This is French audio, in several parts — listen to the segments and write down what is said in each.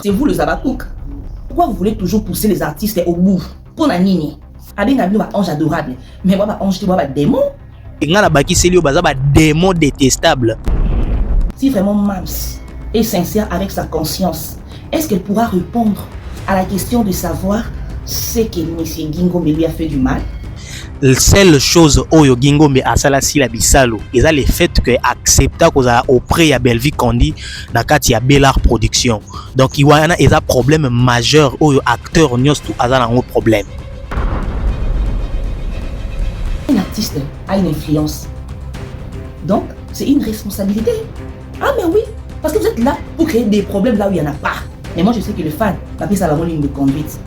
C'est vous le Zabakouk. Pourquoi vous voulez toujours pousser les artistes au bout? Pour la nini. Avec un ange adorable. Mais moi, ange, tu vois, démon. Et nga la baki selio baza ba démon détestable. Si vraiment Mams est sincère avec sa conscience, est-ce qu'elle pourra répondre à la question de savoir ce que M. Guingombe lui a fait du mal? La seule chose oyo Guingombe asala si la bisalo, et ça le fait que accepta koza auprès ya Belvi Kondi na kati ya Bellart Production. Donc il y a un problème majeur oyo acteur nyos tout azala un problème. Un artiste a une influence. Donc c'est une responsabilité. Ah mais oui, parce que vous êtes là pour créer des problèmes là où il n'y en a pas. Mais moi je sais que le fan va faire sa ligne de conduite.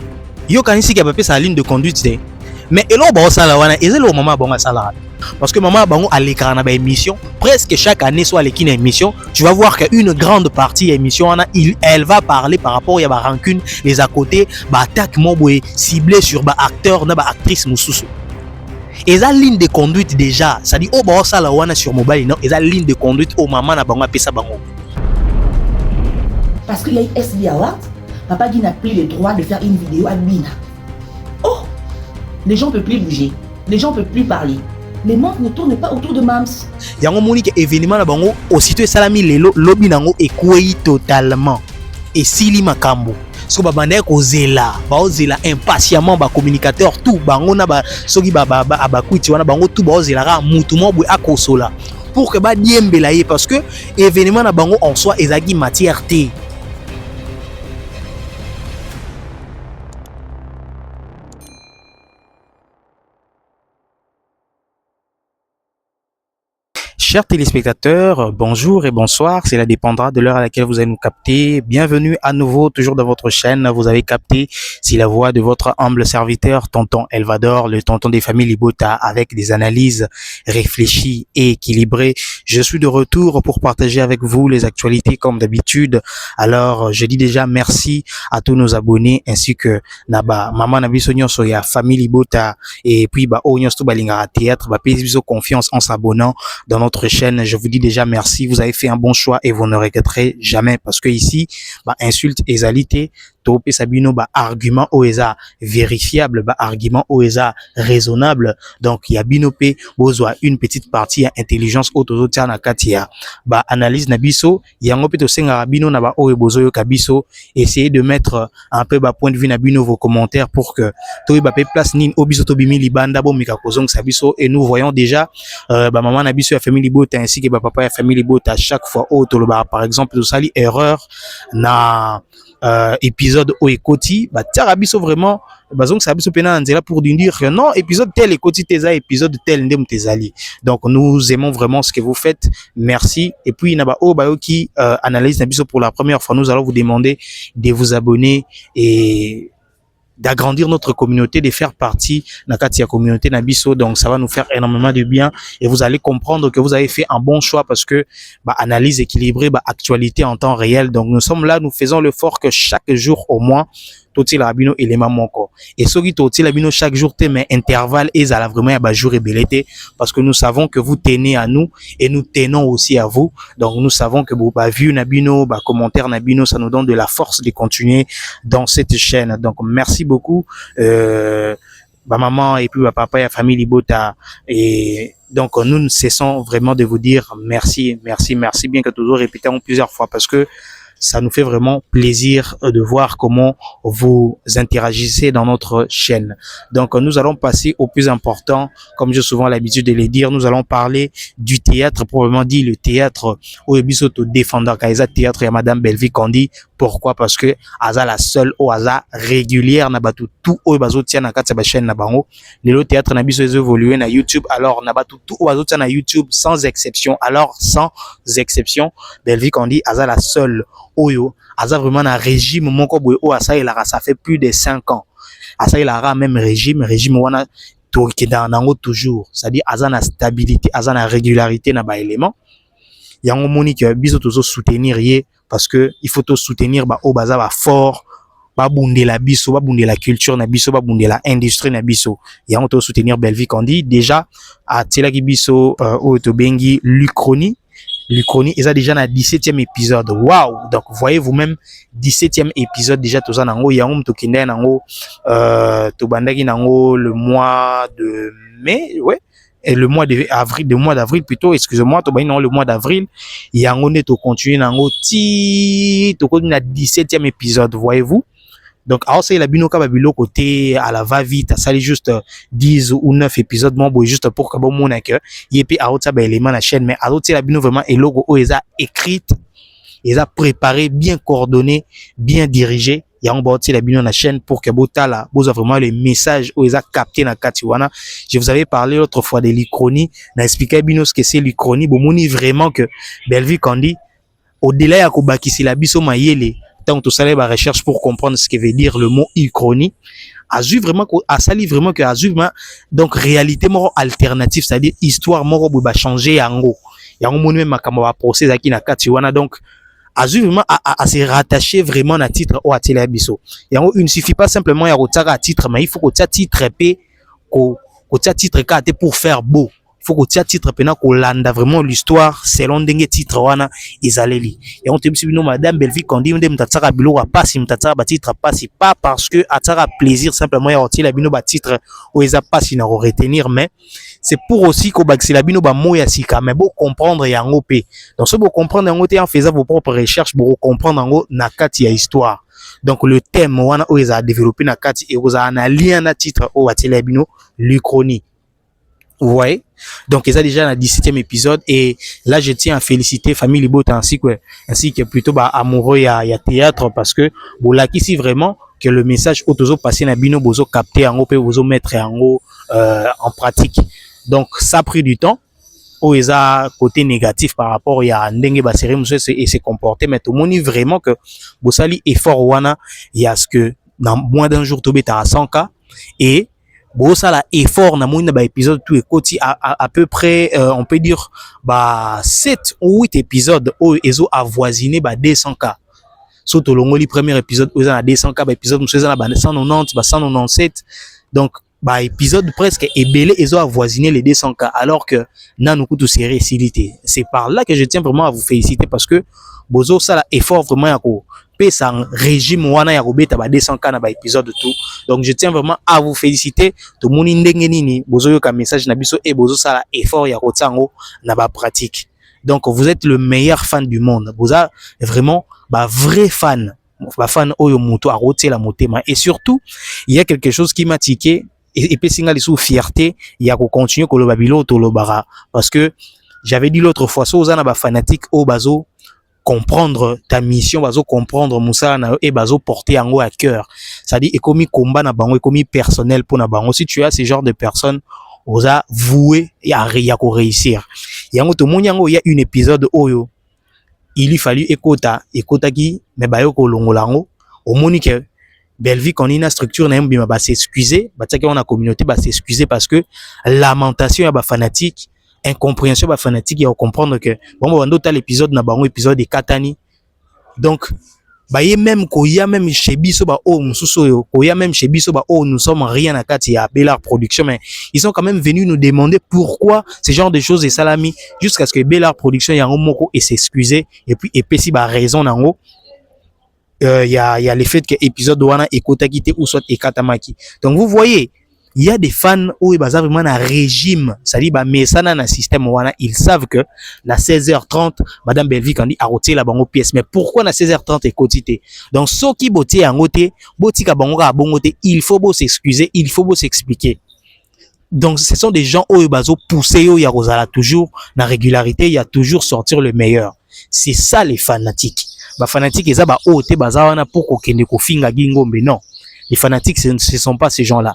Yo kanisi ki va faire sa ligne de conduite. Mais et là on va sala wana et c'est le moment bon sala parce que maman bango à l'écran na ba émission presque chaque année soit l'équipe émission tu vas voir qu'une grande partie émission elle va parler par rapport à ba rancune les à côté ba attaque moboé ciblé sur ba acteur na ba actrice mususu et ça ligne de conduite déjà ça dit oh ba sala wana sur mobile non et ça ligne de conduite au maman na bango pesa bango parce qu'il y a SB Award papa qui n'a plus le droit de faire une vidéo à Bina. Les gens ne peuvent plus bouger. Les gens ne peuvent plus parler. Les monde ne tournent pas autour de Mams. Il y a un moment que événement na bango aussitôt salami lelo lobby nango ekweyi totalement. Et sili makambo. So babanda ko zela, ba ozela impatiemment ba communicateur tout bango na ba soki ba abakwiti wana bango tout ba ozela ra mutu mo bwe akosola pour que ba diembela ye parce que événement na bango en soi ezaki matière té. Chers téléspectateurs, bonjour et bonsoir. Cela dépendra de l'heure à laquelle vous allez nous capter. Bienvenue à nouveau, toujours dans votre chaîne. Vous avez capté, c'est la voix de votre humble serviteur, Tonton Elvador, le tonton des familles Libota, avec des analyses réfléchies et équilibrées. Je suis de retour pour partager avec vous les actualités comme d'habitude. Alors, je dis déjà merci à tous nos abonnés ainsi que Naba, Maman Nabisonyo Soya, famille Libota et puis Onyo Stubalingara Théâtre, Péziso confiance en s'abonnant dans notre chaîne. Je vous dis déjà merci, vous avez fait un bon choix et vous ne regretterez jamais parce que ici, insulte et zalité, topé sabino argument oeza vérifiable, argument oeza raisonnable. Donc il y a binopé besoin une petite partie intelligence autozotia na katia analyse nabiso yango pe to senga bino na ba oyo bozo yo kabiso essayez de mettre un peu point de vue na bino vos commentaires pour que to ba pe place nin obiso to bimi libanda bo mika kozong sabiso et nous voyons déjà maman nabiso ya famille Libota ainsi que papa ya famille Libota chaque fois auto par exemple to sali erreur na épisode au ekoti tiara biso vraiment bazong sabiso pena nzela pour dire que non épisode tel ekoti teza épisode tel ndem tezali. Donc nous aimons vraiment ce que vous faites, merci. Et puis naba o bayo qui analyse nabiso pour la première fois, nous allons vous demander de vous abonner et d'agrandir notre communauté, de faire partie de la communauté Nabiso. Donc ça va nous faire énormément de bien et vous allez comprendre que vous avez fait un bon choix parce que analyse équilibrée, actualité en temps réel. Donc nous sommes là, nous faisons l'effort que chaque jour au moins toti la bino élément moko et ce qui toti la bino chaque jour te mais intervalle et ça la vraiment ba jour et belleté parce que nous savons que vous tenez à nous et nous tenons aussi à vous. Donc nous savons que ba vue na bino commentaire na bino ça nous donne de la force de continuer dans cette chaîne. Donc merci beaucoup maman et puis papa et la famille Libota et donc nous ne cessons vraiment de vous dire merci bien que toujours répétons plusieurs fois parce que ça nous fait vraiment plaisir de voir comment vous interagissez dans notre chaîne. Donc, nous allons passer au plus important. Comme j'ai souvent l'habitude de le dire, nous allons parler du théâtre, probablement dit le théâtre au Ebisoto défendant Kaisa théâtre et Madame Belvi Kondi. Pourquoi? Parce que Aza la seule au Aza régulière n'a pas tout au Bazotia na katsa chaîne na bango. Le théâtre n'a biso évolué na YouTube. Alors n'a pas tout au Bazotia na YouTube sans exception. Alors sans exception, Belvi Kondi Aza la seule Oyo, Aza vraiment un régime moko boy o asa ilara ça fait plus de 5 ans. Asa ilara même régime wana to ki nango toujours. C'est-à-dire Aza na stabilité, Aza na régularité na ba élément. Yango moni que biso tozo soutenir ye parce que il faut to soutenir o baza ba fort, ba bundela biso, ba bundela culture na biso, ba bundela industrie na biso. Yango to soutenir Belvi Kondi déjà a tela ki biso o to bengi Lucroni l'Uchronie, ils ont déjà na 17e épisode. Waouh! Donc, voyez vous-même, 17e épisode déjà, tout ça, nango, yangom, to kinde, nango, to bandaki, nango, le mois de mai, ouais. Et le mois d'avril plutôt, excusez-moi, le mois d'avril, yango ne to continue, nango, to continue na 17e épisode, voyez-vous? Donc, alors, c'est la binoka babilo côté à la va-vite, ça allait juste 10 ou 9 épisodes, bon, juste pour que bon, mon accueil, et puis, alors, ça, ben, élément la chaîne, mais alors, c'est la bino vraiment, et logo, ils a écrite, ils a préparé, bien coordonné, bien dirigé, il y a un bord, la bino la chaîne pour que botala, vous avez vraiment les messages où ils a capté na katiwana. Je vous avais parlé l'autre fois de l'Uchronie, n'a expliqué bino ce que c'est l'Uchronie, bon, moni vraiment que, Belvi Kandi, au-delà, ya kobaki, si la biso mayele, tant que ça la recherche pour comprendre ce que veut dire le mot Uchronie, Azu vraiment a sali vraiment que Azu donc réalité moro alternative, c'est-à-dire histoire moro ba changer yango moni même makambo ba procès aki na kati wana, donc Azu vraiment à se rattacher vraiment na titre au atelier biso yango. Il ne suffit pas simplement ya rotaka titre, mais il faut que titre pe ko titre ka te pour faire beau. Il faut que tu aies titre pendant qu'on landa vraiment l'histoire selon dengue titre wana izaleli. Et on te dit bino madame Belvi Kandi ndem mtataka bilo wa pasi mtataka ba titre pasi, pas parce que ataka plaisir simplement ya roti la bino ba titre ou eza pasi na retenir, mais c'est pour aussi ko baxi la bino ba moya sika, mais beau comprendre yango pe. Donc ce beau comprendre yango te en faisant vos propres recherches, beau comprendre yango na kati ya histoire. Donc le thème wana ou eza développer na kati et vous a un lien na titre ou atelier bino l'Uchronie. Vous voyez? Donc, ils ont déjà dans le 17e épisode. Et là, je tiens à féliciter Famille Libot ainsi que plutôt amoureux il y a théâtre, parce que bon, là, ici vraiment que le message autozo passé na bino bozo capter en haut, bozo mettre en haut en pratique. Donc, ça a pris du temps. Où ils ont côté négatif par rapport à Ndenge Basere et se comporter. Mais tout le monde vraiment que Bossali effort wana, il y a ce que dans moins d'un jour, tu à 100K. Et bon, ça la effort na moina ba épisode tout et à peu près on peut dire 7 ou 8 épisodes où ils ont avoisiné 200K. Surtout le premier épisode où ils ont 200K, épisode monsieur ils ont 190, 197. Donc épisode presque ébélé, ils ont avoisiné les 200K, alors que nan nous coûte série facilité. C'est par là que je tiens vraiment à vous féliciter, parce que bozo ça la effort vraiment à sans régime wana ya robeta 200K na ba épisode tout. Donc je tiens vraiment à vous féliciter. Tout le monde ndenge nini bozo yo ka message na biso et bozo ça la effort ya rotango na ba pratique. Donc vous êtes le meilleur fan du monde. Vous êtes vraiment vrai fan. Ba fan oyo muto a roté la motema, et surtout il y a quelque chose qui m'a tiqué et puis singa sous fierté, il y a ko continuer ko lo babilo to lo bara, parce que j'avais dit l'autre fois so za na ba fanatique au bazo comprendre ta mission, bazo comprendre Moussa na et bazo porter en haut à cœur. Ça dit ekomi combat na bango, ekomi personnel pour na bango. Si tu as ce genre de personnes, osa voué ya ko réussir. Yango to monyango il y a un épisode oyo il lui fallu ekota ki mais bayo ko longolango au monique Belvi qu'on ina structure na mbima ba s'excuser, ba tsaki on a communauté ba s'excuser parce que lamentation ya ba fanatique, incompréhension ba fanatique ya comprendre que bon d'autres l'épisode na bango épisode de Katani. Donc y même koya même chez biso ba o mususo yo koya même chez biso ba o nous sommes rien à kati ya Bellard Production, mais ils sont quand même venus nous demander pourquoi ce genre de choses et salami, jusqu'à ce que Bellard Production ya moko et s'excuser, et puis epesi ba raison nango. Il y a le fait que épisode wana ekotaki te ou soit ekatamaki. Donc vous voyez, il y a des fans où ils basent vraiment un régime, ça dit mais ça na système wana, ils savent que na 16h30 madame Belvi Kandi a roté la bango pièce. Mais pourquoi na 16h30 ekotité? Donc ceux qui boté en côté, botika bango a bongoté, il faut beau s'excuser, il faut beau s'expliquer. Donc ce sont des gens où ils basent pousser yo ya rozala toujours na régularité, il y a toujours sortir le meilleur. C'est ça les fanatiques. Ba fanatiques eza ba ote bazawana pour kokende ko finga gingombe, non. Les fanatiques ce sont pas ces gens-là.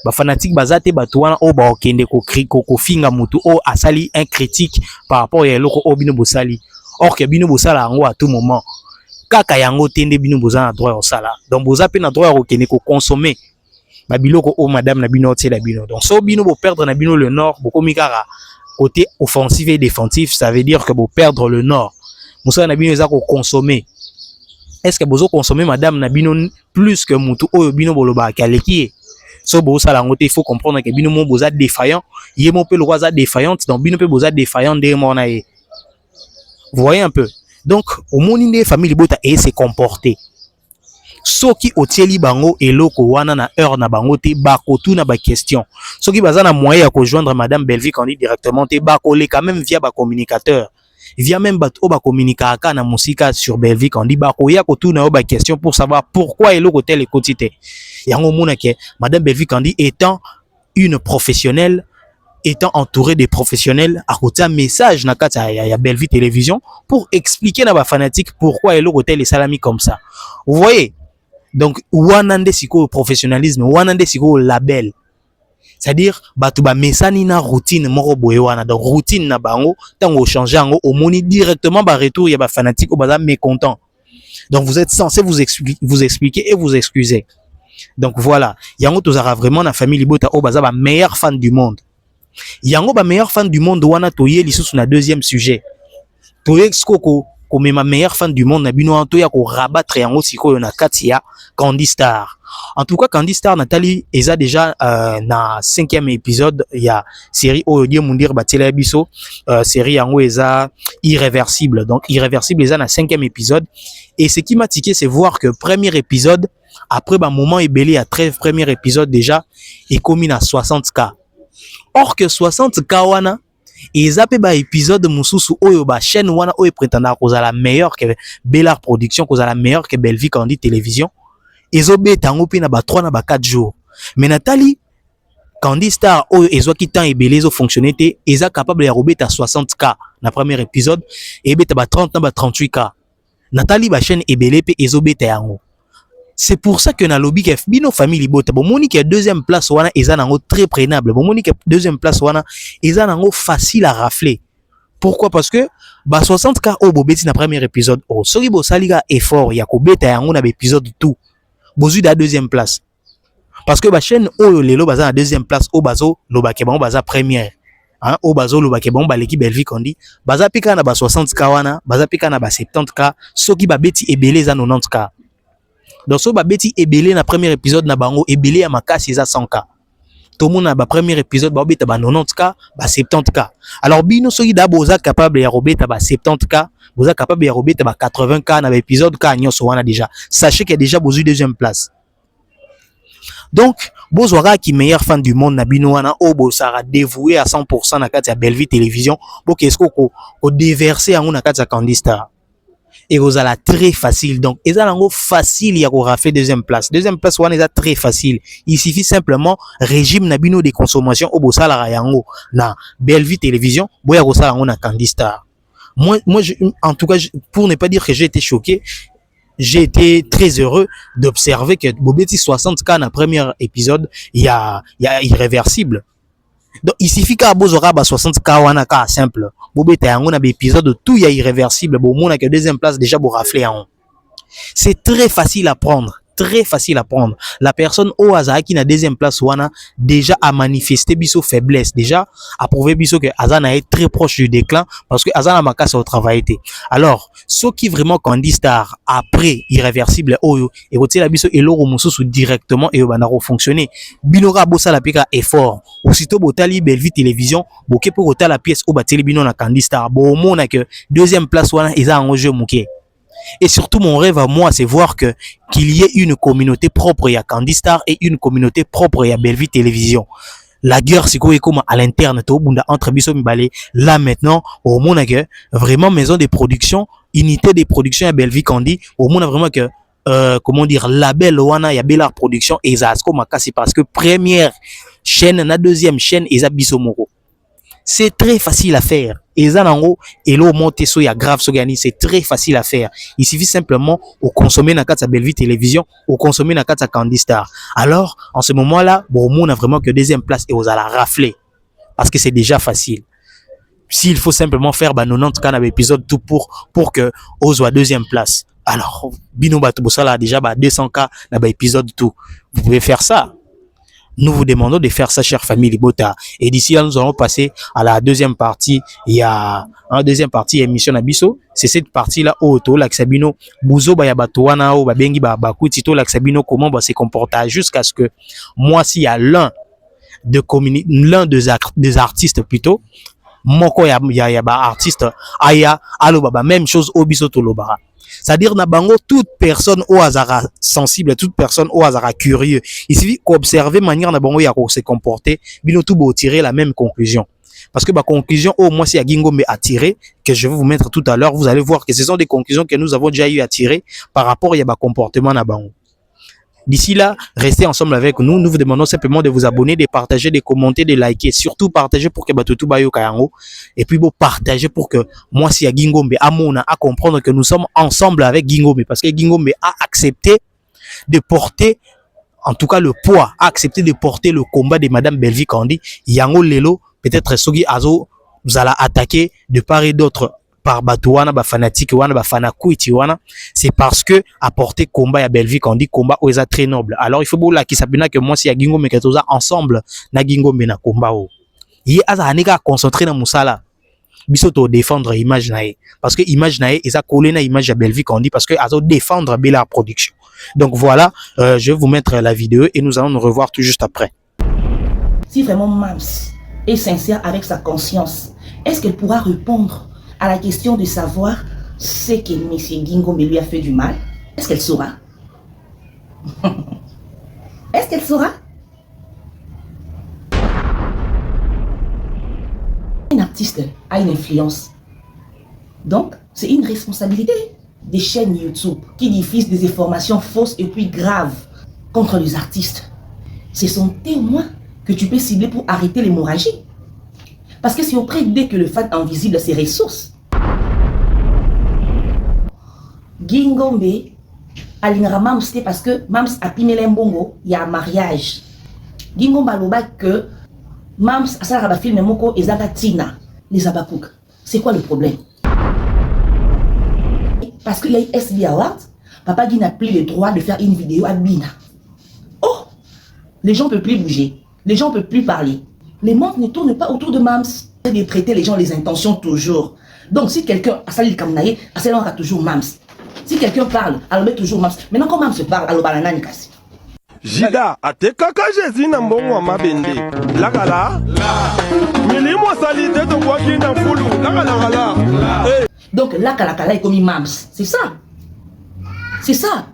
Ba fanatiques bazate batouana o ba okende ko finga mutu o asali un critique par rapport à loko o bino bosali. Or que bino bosala yango à tout moment. Kaka yango tende bino bozana droit au sala. Donc boza pe na droit au kende ko consommer. Ba biloko o madame na bino tse la bino. Donc so bino bo perdre na bino le nord, boko mikara côté offensif et défensif, ça veut dire que bo perdre le nord. Moussa Nabino eza ko consommer. Est-ce que bozo consommer madame Nabino plus que mutu oyo bino boloba kaleki? So bo sala ngote, il faut comprendre que bino mo boza défaillant, yé mo pe le roi za défaillante, donc bino pe boza défaillant de mona e. Vous voyez un peu. Donc, au monde des familles bota et se comporter. Soki otieli bango eloko wana na heure na bango te bakotu na ba question. Soki baza na moyen ya rejoindre madame Belvic Candi directement te bakole quand même via ba communicateur. Via même bato ba communicaka na musika sur Belvic Candi bakoya kotu na ba question pour savoir pourquoi eloko tel ekotite. Yango mona ke madame Belvic Candi étant une professionnelle, étant entouré des professionnels, à côté un message na kata ya Belvic Télévision pour expliquer na ba fanatique pourquoi eloko tel est salami comme ça. Vous voyez? Donc wanande siko professionnalisme, wanande siko label. C'est-à-dire batu ba mesani na routine moko boye wana. Donc routine na bango tango changer yango au moni directement ba retour ya ba fanatique au baza mécontent. Donc vous êtes censé vous expliquer et vous excuser. Donc voilà, yango tozara vraiment na famille Libota au baza ba meilleur fan du monde. Yango ba meilleur fan du monde wana toye lisusu na deuxième sujet. Toye skoko comme ma meilleure fan du monde na bino anto ya ko rabattre yango sikoyo na katia Candi Star. En tout cas Candi Star Nathalie eza déjà na 5e épisode ya série Oyo Mundir Batela Biso, série yango eza irréversible. Donc irréversible eza na 5e épisode et ce qui m'a tiqué c'est voir que premier épisode après ba moment ebelé à 13 premier épisode déjà et commis na 60K. Or que 60K wana eza pe ba épisode mususu oyo ba chaîne wana oyo prétendant kozala meilleur que Bellard Production, kozala meilleur que Belvic Candi Télévision. Ezobe tango pe na ba 3 na ba 4 jours. Mais Nathalie Candi Star oyo ezwaki temps ebele ezo fonctionner te, eza capable ya robeta 60K na premier épisode et beta ba 30 na ba 38K. Nathalie ba chaîne ebele pe ezobeta yango. C'est pour ça que na lobby ke bino famille Libota bon moni ke deuxième place wana eza nango très prenable. Bon moni ke deuxième place wana eza nango facile à rafler. Pourquoi? Parce que ba 60K au bobeti na premier épisode oh soki bo saliga effort ya ko beta yango na épisode tout. Bozu da deuxième place. Parce que ba chaîne oyo lelo baza na deuxième place au bazo lobake bango baza première. Hein au bazo lobake bango ba l'équipe Belvic Candi baza pika na ba 60K wana, baza pika na ba 70K, soki ba beti ebele za 90K. Donc so ba beti ebele na premier épisode na bango ebele ya makasi eza 100K. Tout le monde na ba premier épisode ba beta ba 90K, ba 70K. Alors bino soki da boza capable ya robeta ba 70K, boza capable ya robeta ba 80K na ba épisode ka nyonso wana déjà. Sachez qu'il y a déjà bozu deuxième place. Donc bozwara ki meilleur fan du monde na bino wana o bo sera dévoué à 100% na kati ya Belvic Télévision, bo kesko ko déverser yango na kati ya Candi Star. Et vous allez très facile. Donc, ils ont facile y a fait deuxième place. Deuxième place, on est très facile. Il suffit simplement régime nabino de consommation au bossala rayango na Belvic Télévision, boya bossala on a Candi Star. Moi, en tout cas, pour ne pas dire que j'ai été choqué, j'ai été très heureux d'observer que Bobeti 60K na premier épisode, il y a irréversible. Donc il suffit qu'à bozora ba 60K wana ka simple. Bobeta yango na ba épisode tout ya irréversible. Bon mona que deuxième place déjà pour rafler en. C'est très facile à prendre. Très facile à prendre. La personne au hasard qui na deuxième place wana déjà a manifesté biso faiblesse, déjà a prouvé biso que Azana est très proche du déclin parce que Azana makasa au travail. Alors, ce qui vraiment Candi Star après irréversible oyo et retirer la biso et l'oro mususu directement et banaro fonctionner. Binora bossa la pika effort. Aussitôt botali Belvic Télévision, boké pour rota la pièce au bateli bino na Candi Star. Bon mona que deuxième place wana eza en jeu mouké. Et surtout, mon rêve à moi, c'est voir qu'il y ait une communauté propre à Candi Star et une communauté propre à Belvic Télévision. La guerre, c'est quoi comme à l'interne, entre Bisso Mibale. Là, maintenant, au monde, que vraiment maison de production, unité de production à Belvic Candi, au monde, vraiment que, comment dire, label, Wana, ya Bellard Production, et Zasko Makasi, parce que première chaîne, la deuxième chaîne, et Bisso Moro. C'est très facile à faire. Et ça, en gros, et là, monter so, il y a grave s'organiser. C'est très facile à faire. Il suffit simplement de consommer na kata Belvic Télévision, ou consommer na kata Candi Star. Alors, en ce moment-là, bon, on a vraiment que deuxième place et vous allez rafler. Parce que c'est déjà facile. S'il faut simplement faire 90 cas d'épisode tout pour que on soit deuxième place. Alors, Bino Batubosala a déjà 200K d'épisode tout. Vous pouvez faire ça. Nous vous demandons de faire ça, chère famille Libota. Et d'ici là, nous allons passer à la deuxième partie. Il y a une deuxième partie émission Abisso. C'est cette partie-là, auto, l'axabino, bouzo, bayabatoana, ou babengi, bakutito, l'axabino, comment va se comporter jusqu'à ce que moi, s'il y a l'un des artistes plutôt, moko ya ba artiste aya aloba ba même chose obiso to lobara. C'est-à-dire na bango toute personne au hasard sensible, toute personne au hasard curieux. Il suffit qu'observer manière na bango ya ko se comporter, bino tout beau tirer la même conclusion. Parce que ma conclusion, au moins si à Gingombe a tiré, que je vais vous mettre tout à l'heure, vous allez voir que ce sont des conclusions que nous avons déjà eu à tirer par rapport à ma comportement na bango. D'ici là, restez ensemble avec nous. Nous vous demandons simplement de vous abonner, de partager, de commenter, de liker. Surtout partager pour que Batutu Bayo Kayango. Et puis bon, partager pour que moi, si à Gingombe, Amona, à comprendre que nous sommes ensemble avec Gingombe. Parce que Gingombe a accepté de porter, en tout cas le poids, a accepté de porter le combat de Madame Belvi Kandi. Yango Lelo, peut-être Sogi Azo, vous allez attaquer de part et d'autre. Par Batouana, ba fanatique wana, ba fanakuiti wana, c'est parce que apporter combat à Belvi quand on dit combat aux très noble. Alors il faut boula qui s'appelle que moi si à Gingo Mekatoza ensemble na Gingo na combat o. Yi aza anika concentrer na musala. Bisoto défendre image nae parce que image nae eza collé na image à Belvi quand on dit parce que azo défendre Bella Production. Donc voilà, je vais vous mettre la vidéo et nous allons nous revoir tout juste après. Si vraiment Mams est sincère avec sa conscience, est-ce qu'elle pourra répondre à la question de savoir ce que M. Gingombe lui a fait du mal? Est-ce qu'elle saura? Est-ce qu'elle saura? Un artiste a une influence. Donc, c'est une responsabilité des chaînes YouTube qui diffusent des informations fausses et puis graves contre les artistes. Ce sont témoins que tu peux cibler pour arrêter l'hémorragie. Parce que c'est auprès d'eux que le fan invisible a ses ressources. Gingombe, alingara Mams, c'était parce que Mams a pimé l'embongo, il y a un mariage. Gingombe a l'oba que Mams a sa film moko et Zagatina, les abakouk. C'est quoi le problème? Parce qu'il y a eu SB Award, Papa Guy n'a plus le droit de faire une vidéo à Bina. Oh! Les gens ne peuvent plus bouger, les gens ne peuvent plus parler. Les mondes ne tournent pas autour de Mams. De prêter les gens les intentions toujours. Donc si quelqu'un a sali le kamnaye, on aura toujours Mams. Si quelqu'un parle, alors met toujours Mams. Maintenant quand Mams parle, alors banana ni kasi. Jida, ate kaka Jésus na mbongo wa mabende. Lagala. Mili mo salite to kwa kina fulu. Lagala. Donc là kalakala est comme Mams. C'est ça. C'est ça.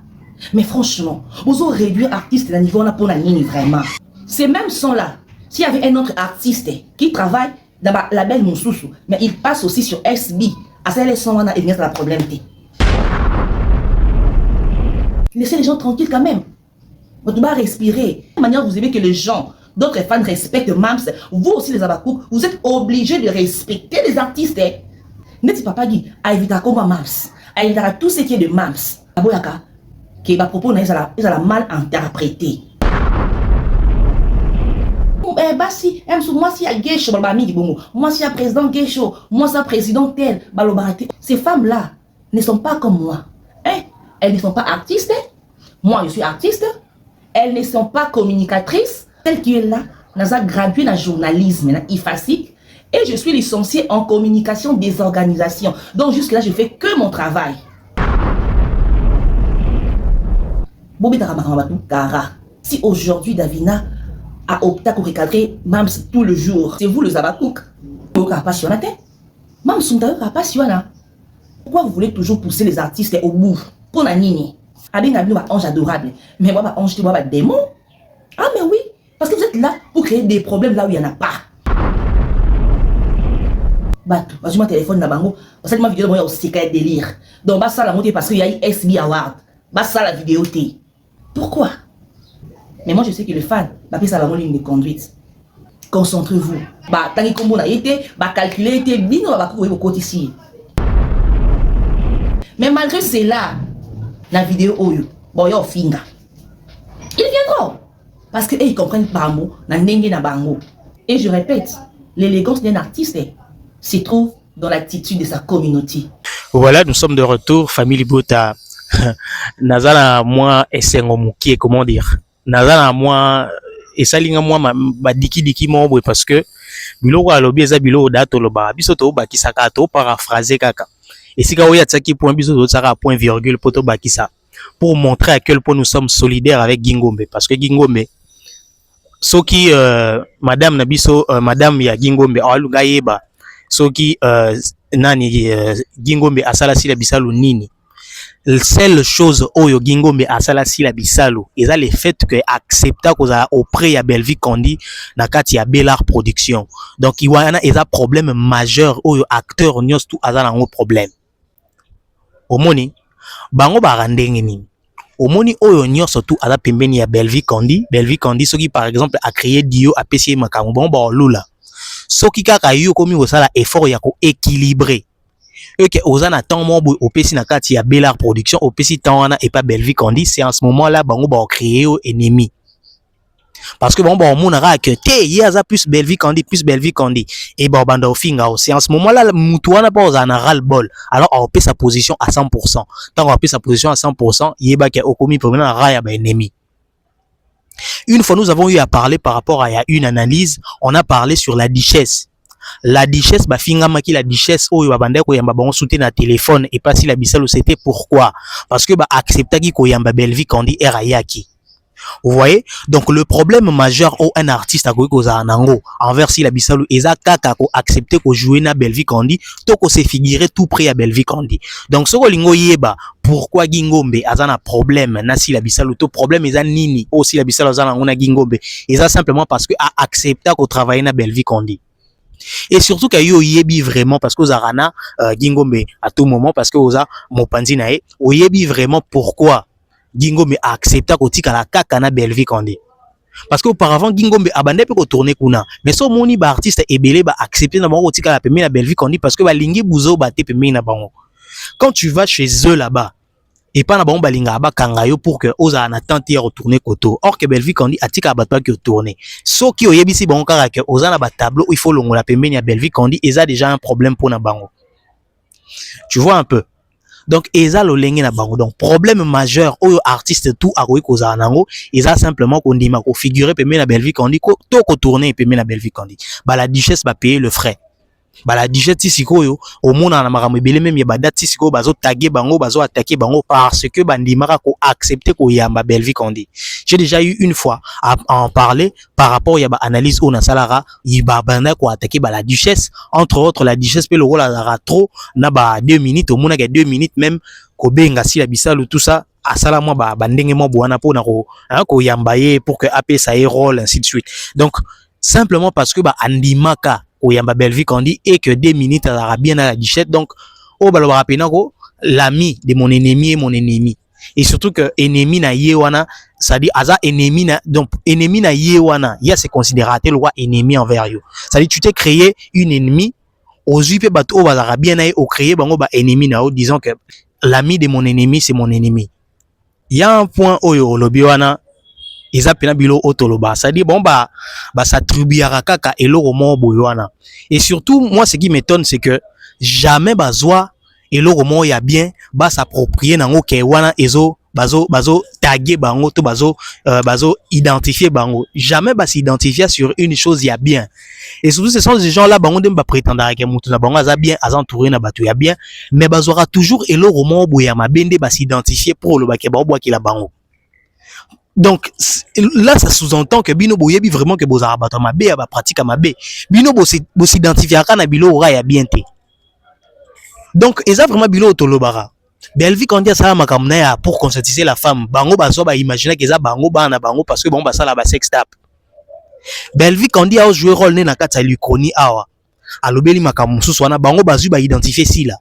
Mais franchement, vous aurez réduit artiste à niveau on a pour la ligne vraiment. Ces mêmes sons là. S'il y avait un autre artiste qui travaille dans la label Moussoussou, mais il passe aussi sur SB, à celle son on a et bien la problème. Laissez les gens tranquilles quand même. Vous devez respirer. De manière vous aimez que les gens, d'autres fans respectent Mams, vous aussi les abakouk, vous êtes obligés de respecter les artistes. N'est-ce pas Guy, à éviter comme Mams, à éviter tout ce qui est de Mams. Aboyaka, qui va proposer, ils ont mal interprété. Basi, moi si y a Geisho, moi si y a président Geisho, moi si y a président tel, ces femmes-là ne sont pas comme moi. Hein? Elles ne sont pas artistes. Moi je suis artiste. Elles ne sont pas communicatrices. Celle qui est là, n'a pas gradué dans le journalisme, dans IFASIC, et je suis licenciée en communication des organisations. Donc jusque là je fais que mon travail. Si aujourd'hui Davina a opté pour recadrer Mams tout le jour, c'est vous le Zabakouk. Pourquoi vous voulez toujours pousser les artistes au bout? Pour la nini. Avec un ange adorable. Mais moi, ange, tu vois, démon. Ah, mais oui. Parce que vous êtes là pour créer des problèmes là où il n'y en a pas. Batou, parce que mon téléphone n'a pas de parce que ma vidéo est aussi délire. Donc, bah, ça la montée parce qu'il y a eu SB Award. Bah, ça la vidéo T. Pourquoi? Mais moi, je sais que le fan va faire ça la ligne de conduite. Concentrez-vous. Bah, tant que vous avez été, bah, calculez, été bien, on va courir au côté ici. Mais malgré cela, la vidéo Oyo, bon, yo finga. Ils viendront. Parce qu'ils comprennent pas mot, na nenge na bango. Et je répète, l'élégance d'un artiste se trouve dans l'attitude de sa communauté. Voilà, nous sommes de retour, famille Bota. Nazala moi esengomuki, comment dire? Nazala moi esalinga moi diki mombre parce que biloko alobi eza biloko dato loba bisoto ba kisaka to paraphraser kaka. Et si Kaoya Tsaki point biso sera point virgule poto bakisa pour montrer à quel point nous sommes solidaires avec Gingombe parce que Gingombe ce qui madame Nabiso madame ya Gingombe alunga yeba soki nani Gingombe asala sila bisalu nini. La seule chose oyo Gingombe asala sila bisalu eza le fait que accepta koza auprès ya Belvic Kondi na kati ya Bellar Production. Donc iwana eza problème majeur oyo acteur nyos tout aza nango problème. Omoni bango barandenge nini. Omoni oyo nyos tout aza pembeni ya Belvic Kondi soki par exemple a créé Dio a pesi makambo bon ba lula. Soki kaka yo komi osala effort ya ko équilibrer. Que ozana temps mo opesi na kati ya Bellar Production opesi temps wana et pas Belvic Kondi, c'est en ce moment là bango ba créer ennemi. Parce que bon monara que te yaza plus Belvic Kondi et bon banda ofinga c'est en ce moment là mutu wana pas ozana ras le bol. Alors on peut sa position à 100%. Tant on peut sa position à 100%, yeba ke okomi pour na raya ba ennemi. Une fois nous avons eu à parler par rapport à une analyse, on a parlé sur la duchesse. La duchesse bafinga maki la duchesse oyo babanda ko yamba bango souté na téléphone et pas si la bisalo c'était pourquoi parce que ba accepta ki ko yamba Belvic Kondi erayaki. Vous voyez, donc le problème majeur au un artiste a ko za nango envers si la bisalo eza kaka ko accepter ko jouer na Belvic Kondi to ko se figurer tout près à Belvic Kondi. Donc soko lingo yeba pourquoi Gingombe azana problème na si la bisalo to problème eza nini aussi la bisalo azana ngona Gingombe eza simplement parce que a accepter ko travailler na Belvic Kondi. Et surtout qu'il y a vraiment parce que Zarana Gingombe à tout moment parce que Oza Mopanzi nae oyebi vraiment pourquoi Gingombe a accepté kotika la kaka na Belvic Kondi. Parce que auparavant Gingombe abandé peut tourner kuna mais so moni ba artiste ebele ba accepter na bango kotika la pembe na Belvic Kondi parce que ba lingi buzo ba te pembe na bango. Quand tu vas chez eux là-bas et pas na bango balinga ba kangayo pour que Oza na tente ya retourner koto or que Belvic Kondi atika batwa ki retourner so ki oyebisi bango kaka que Oza na ba tableau il faut longola pembeni ya Belvic Kondi eza déjà un problème pour na bango. Tu vois un peu. Donc eza lo lengi na bango. Donc problème majeur oyo artiste tout akoyi koza nango eza simplement ko ndima ko figurer pembeni na Belvic Kondi ko to ko tourner pembeni na Belvic Kondi. Ba la duchesse va payer le frais. Ba la duchesse sikoyo au monde na makambo ebele même ya badate sikoyo bazo taguer bango bazo attaquer bango parce que bandimaka ko accepter ko yamba Belvic Kondi. J'ai déjà eu une fois à en parler par rapport ya ba analyse on a salara yiba banda ko attaquer ba la duchesse entre autres la duchesse pe le rôle a trop na ba 2 minutes au monde ga 2 minutes même ko benga si la bisalo tout ça asala moi ba bandenge mo boana po na ko yamba ye pour que AP ça ait rôle ainsi de suite. Donc simplement parce que ba andimaka ou yamba Belvic Kondi et que 2 minutes à bien à la duchesse donc au balo rapenako l'ami de mon ennemi est mon ennemi et surtout que ennemi na yewana ça dit aza ennemi na donc ennemi na yewana il y a se considérer le roi ennemi envers you ça dit tu t'es créé une ennemie aux yupe bato bazara bien na au créer bango ba ennemi na disons que l'ami de mon ennemi c'est mon ennemi. Il y a un point oyo lobiwana eza pena bilo otoloba ça dit bon ba s'attribuera kaka eloko mo boywana et surtout moi ce qui m'étonne c'est que jamais bazwa eloko mo ya bien ba s'approprier nango ke wana ezo bazo taguer bango to bazo identifier bango jamais ba s'identifier sur une chose ya bien et surtout ce sont des gens là bango dem ba prétendre que mutu na bango aza bien azentouré na batu ya bien mais bazora toujours eloko mo boya mabende ba s'identifier pour le ba ke ba boaki la bango. Donc là ça sous-entend que bino boyebi vraiment que bozara bato mabe ba pratique mabe bino bo s'identifier kana bilo ora ya bien té. Donc eza vraiment bilo tolobara Belvic Kondi ça makamna ya pour conscientiser la femme bango bazo ba imaginer que eza bango bana bango parce que bon ba sala ba sex tape. Belvic Kondi a joué rôle na kata Luconi awa alobeli makambo susu wana bango bazu ba identifier si là.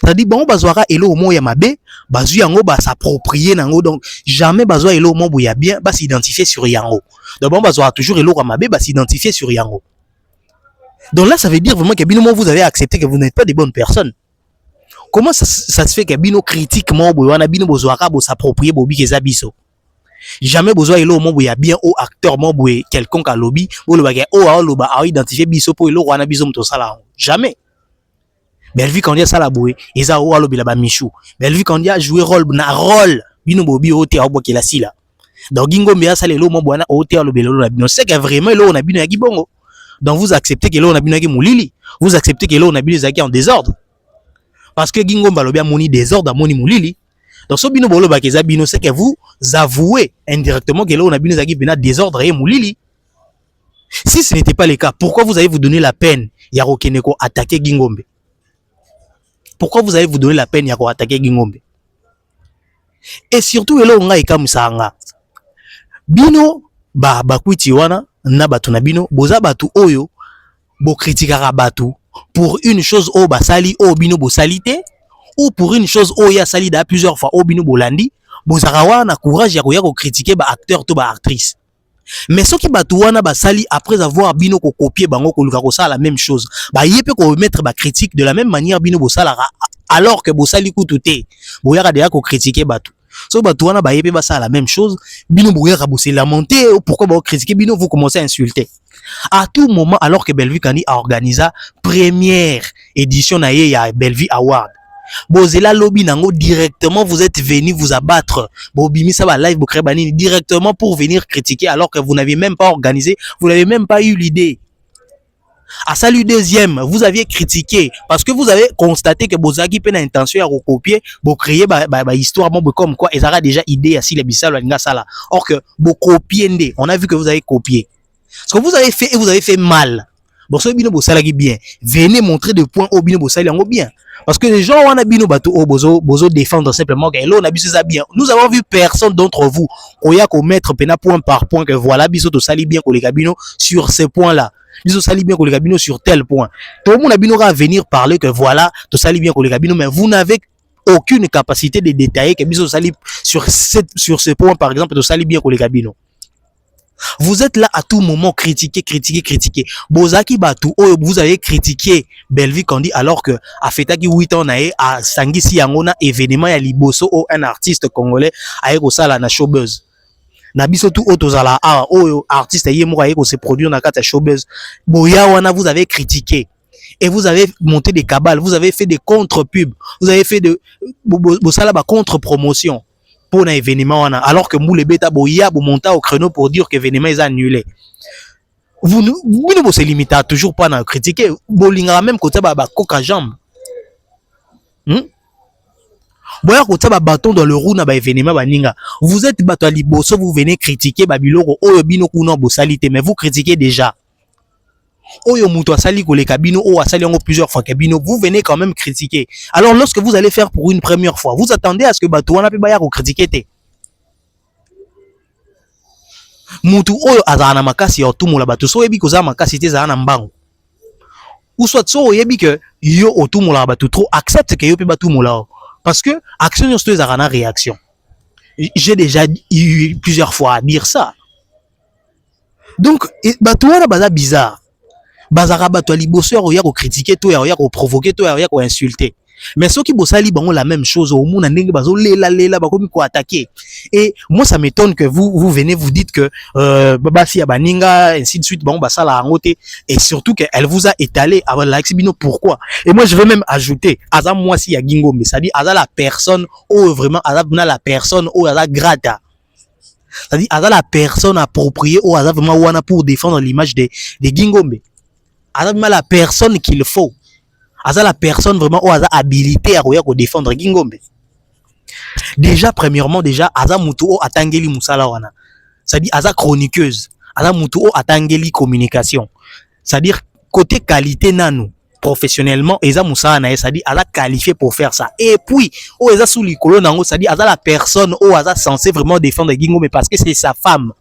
C'est-à-dire bango bazwara elo mo ya mabe bazu yango ba s'approprier nango donc jamais bazwa elo mo boya bien ba s'identifier sur yango. Donc bango bazwara toujours elo mabe ba s'identifier sur yango. Donc là ça veut dire vraiment que bino vous avez accepté que vous n'êtes pas des bonnes personnes. Comment ça se fait que bino critique mo boyana bino bozwara bo s'approprier bobi keza biso. Jamais besoin elo mo boya bien au acteur mo boye quelconque à lobby bo lo ba o loba a identifier biso po elo wana biso mto sala. Jamais. Belvic Kondi ça la boué eza o alobi la ba michou Belvic Kondi a joué rôle na rôle bino bobi o te aboki la sila donc Gingombe a salé lo mo bwana o te alobi lo na bino c'est que vraiment lo na bino ya gibongo donc vous acceptez que lo na bino ya mulili vous acceptez que lo na bino zaki en désordre parce que Gingombe alobi moni désordre moni mulili donc so bino bolo ba keza bino c'est que vous avouez indirectement que lo na bino zaki bina désordre et mulili. Si ce n'était pas le cas, pourquoi vous allez vous donner la peine Yarokeneko attaquer Gingombe? Pourquoi vous allez vous donner la peine Yako attaquer Gingombe? Et surtout, elo nga ikamusanga. Bino ba bakwiti wana na batu na bino boza batu oyo bo critikaka batu pour une chose o basali o bino bo salite ou pour une chose o ya sali da plusieurs fois o bino bolandi bozaka wana courage ya ko critiquer ba acteur to ba actrice. Mais ceux qui batu wana basali après avoir bino ko copier bango ko luka ko sala la même chose ba yepe ko mettre ba critique de la même manière bino bo sala alors que bo sali kututé boyaka de ya ko critiquer batu. So batu wana ba yepe ba sala la même chose bino boyaka bo se lamenter pourquoi ba critiquer bino vous commencez à insulter. À tout moment alors que Bellevue Kandi a organisé première édition na ye ya Bellevue Award. Bozela lobby nango directement vous êtes venu vous abattre. Bobimisa ba live bokre banini directement pour venir critiquer alors que vous n'aviez même pas organisé, vous n'avez même pas eu l'idée. À salut deuxième, vous aviez critiqué parce que vous avez constaté que Bozaki peine intention à recopier, vous créer ba histoire bon comme quoi ils aura déjà idée à si les bisal linga sala. Or que vous copiez ndé, on a vu que vous avez copié. Ce que vous avez fait et vous avez fait mal. Bon so bino bosalaki bien. Venez montrer des points au bino bosali yango bien. Parce que les gens on a bino bato au bozo défendre simplement que là on a vu ça bien. Nous avons vu personne d'entre vous koya ko mettre pena point par point que voilà biso to sali bien ko les cabino sur ces points là. Biso sali bien ko les cabino sur tel point. Tout le monde a bino va venir parler que voilà to sali bien ko les cabino mais vous n'avez aucune capacité de détailler que biso sali sur ce point par exemple to sali bien ko les cabino. Vous êtes là à tout moment critiquer. Bozaki Batu, vous avez critiqué Bellevue Kandi alors que a fetaki 8 ans nae a sangisi yangona événement ya liboso o un artiste congolais aye ko sala na showbuzz. Na biso tout otozala artiste aye mo aye ko se produire na kata showbuzz. Boya wana vous avez critiqué et vous avez monté des cabales, vous avez fait des contre-pubs, vous avez fait de bosala ba contre-promotion. Pour un événement, alors que Moule Beta Boya monta au créneau pour dire que l'événement est annulé. Vous ne vous limitez à toujours pas à critiquer. Bolinga même côté ba coca jambe. Boya côté ba bâton dans le roue na ba événement baninga. Vous êtes bato à liboso, vous venez critiquer babiloko oyo bino kuno bosalite mais vous critiquez déjà. Oyo muto asali ko le kabino o asali yango plusieurs fois kabino vous venez quand même critiquer. Alors lorsque vous allez faire pour une première fois, vous attendez à ce que bato wana pe baya ko critiquer te. Mutu oyo azana makasi ya otumula bato so yebi ko za makasi te za na mbango. Ou soit so yebi que yo otumula bato trop accepte que yo pe batumula parce que action yo sto ezana réaction. J'ai déjà eu plusieurs fois à dire ça. Donc bato wana baza bizarre. Bazara bato liboso ya ko critiquer to ya ko provoquer to ya ko insulter. Mais ceux qui bosali bango la même chose au monde ndenge bazo lela bakomi ko attaquer. Et moi ça m'étonne que vous venez vous dites que babasi ya baninga ainsi de suite bango basala ngote et surtout que elle vous a étalé avant la exibino pourquoi. Et moi je veux même ajouter aza moi si ya Gingombe, c'est-à-dire aza la personne ou vraiment aza la personne ou aza grata. C'est-à-dire aza la personne appropriée ou aza vraiment wana pour défendre l'image de Gingombe. Aza la personne qu'il faut. Aza la personne vraiment ou aza habilité à défendre Gingombe. Déjà premièrement aza mutu o atangeli musala wana. C'est-à-dire aza chroniqueuse, aza mutu o atangeli communication. C'est-à-dire côté qualité nanu professionnellement eza musala na c'est-à-dire aza qualifié pour faire ça. Et puis o eza sous likolo nango c'est-à-dire aza la personne o aza censé vraiment défendre Gingombe parce que c'est sa femme.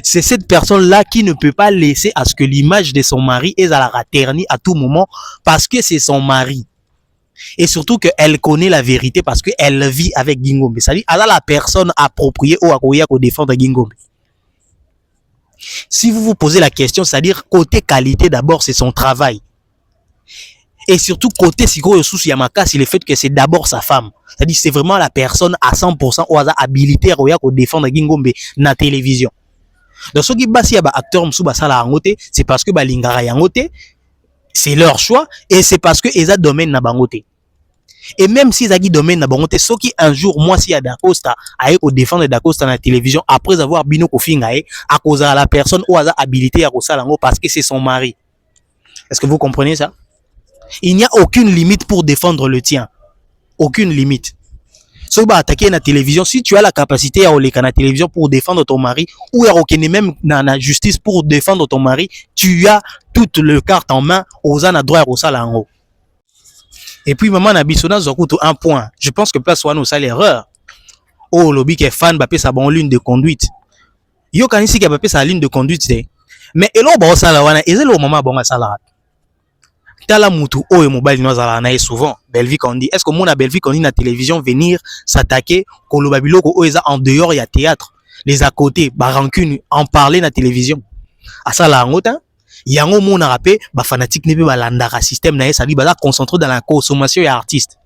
C'est cette personne-là qui ne peut pas laisser à ce que l'image de son mari est à la raternie à tout moment parce que c'est son mari. Et surtout qu'elle connaît la vérité parce qu'elle vit avec Gingombe. C'est-à-dire, elle a la personne appropriée au Akoya pour défendre Gingombe. Si vous vous posez la question, c'est-à-dire, côté qualité, d'abord, c'est son travail. Et surtout, côté Siko Yosusu Yamaka, c'est le fait que c'est d'abord sa femme. C'est-à-dire, c'est vraiment la personne à 100% au hasard habilité à défendre Gingombe dans la télévision. Donc ceux qui basi ba acteur msu basala angote c'est parce que balingara yangote c'est leur choix et c'est parce que eza domaine na bangote. Et même si ezaki domaine na bangote ceux qui un jour moi si ya Dacosta aye ko défendre Dacosta na la télévision après avoir bino ko finga à cause de la personne ou aza habilité à kosala ngo parce que c'est son mari. Est-ce que vous comprenez ça? Il n'y a aucune limite pour défendre le tien. Aucune limite. So ba attaquer la télévision, si tu as la capacité à aller à la télévision pour défendre ton mari ou à reconnaître même la justice pour défendre ton mari, tu as toute le carte en main aux an à droit au salango. Et puis maman na biso na zokuto un point. Je pense que place wana ça l'erreur. Oh lobby qui est fan ba pe sa bon ligne de conduite. Yo kanisi ki ba pe sa ligne de conduite c'est. Mais elo ba sala wana ezelo maman bon sala. Tala mutu oyo mobile no zala na souvent Belvi Kondi. Est-ce que mon a Belvi Kondi na télévision venir s'attaquer koloba biloko oyo eza en dehors il y a théâtre, les à côté ba rancune en parler na télévision. Asala ngota yango mona rapé ba fanatique ne pe ba landara système na sali ba concentré dans la consommation et artiste.